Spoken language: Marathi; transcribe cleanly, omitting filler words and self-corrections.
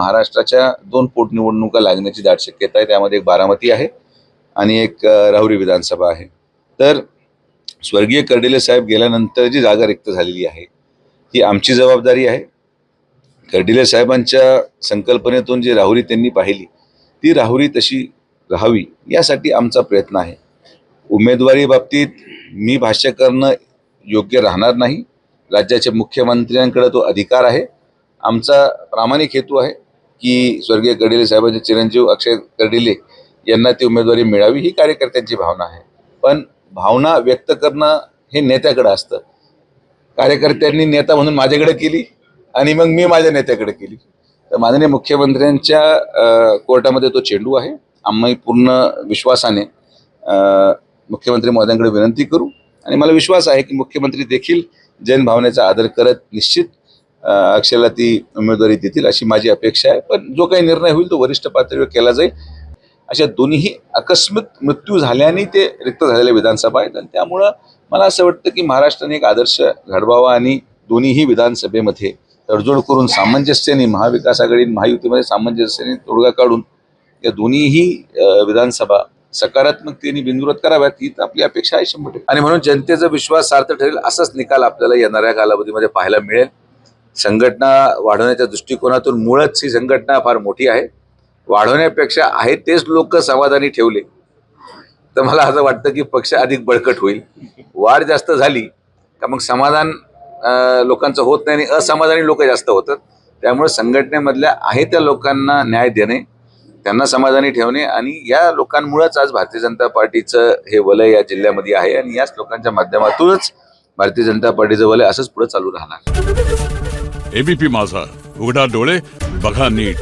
महाराष्ट्राच्या 2 पोटनिवडणुका लागण्याची दाट शक्यता आहे. त्यामध्ये एक बारामती आहे आणि एक राहुरी विधानसभा आहे. तर स्वर्गीय कर्डिले साहेब गेल्यानंतर जी जागा रिक्त झालेली आहे ही आमची जबाबदारी आहे. कर्डिले साहेबांच्या संकल्पनेतून जी राहुरी त्यांनी पाहिली ती राहुरी तशी राहावी यासाठी आमचा प्रयत्न आहे. उमेदवारी बाबतीत मी भाष्य करणं योग्य राहणार नाही. राज्याच्या मुख्यमंत्र्यांकडे तो अधिकार आहे. आमचा प्रामाणिक हेतू आहे की स्वर्गीय कर्डिले साहेबांचे चिरंजीव अक्षय कर्डिले यांना ती उमेदवारी मिळावी ही कार्यकर्त्यांची भावना आहे. पण भावना व्यक्त करणं हे नेत्याकडे असतं. कार्यकर्त्यांनी नेता म्हणून माझ्याकडे केली आणि मग मी माझ्या नेत्याकडे केली. तर माननीय मुख्यमंत्र्यांच्या कोर्टामध्ये तो चेंडू आहे. आम्ही पूर्ण विश्वासाने मुख्यमंत्री महोदयांकडे विनंती करू आणि मला विश्वास आहे की मुख्यमंत्री देखील जनभावनेचा आदर करत निश्चित अक्षयला ती उमेदवारी देतील अशी माझी अपेक्षा आहे. पण जो काही निर्णय होईल तो वरिष्ठ पातळीवर केला जाईल. अशा दोन्ही आकस्मिक मृत्यू झाल्याने ते रिक्त झालेल्या विधानसभा आहेत आणि त्यामुळं मला असं वाटतं की महाराष्ट्राने एक आदर्श घडवावा आणि दोन्हीही विधानसभेमध्ये तडजोड करून सामंजस्याने महाविकास आघाडी महायुतीमध्ये सामंजस्याने तोडगा काढून या दोन्हीही विधानसभा सकारात्मकतेने बिनविरोध कराव्यात ही आपली अपेक्षा आहे 100%. आणि म्हणून जनतेचा विश्वास सार्थ ठरेल असाच निकाल आपल्याला येणाऱ्या कालावधीमध्ये पाहायला मिळेल. संघटना वाढवण्याच्या दृष्टिकोनातून मुळच ही संघटना फार मोठी आहे. वाढवण्यापेक्षा आहे तेच लोक समाधानी ठेवले तर मला असं वाटतं की पक्ष अधिक बळकट होईल. वाढ जास्त झाली का मग समाधान लोकांचं होत नाही आणि असमाधानी लोक जास्त होतात. त्यामुळे संघटनेमधल्या आहे त्या लोकांना न्याय देणे, त्यांना समाधानी ठेवणे आणि या लोकांमुळेच आज भारतीय जनता पार्टीचं हे वलय या जिल्ह्यामध्ये आहे आणि याच लोकांच्या माध्यमातूनच भारतीय जनता पार्टीचं वलय असंच पुढे चालू राहणार. एबीपी माझा, उघडा डोळे बघा नीट.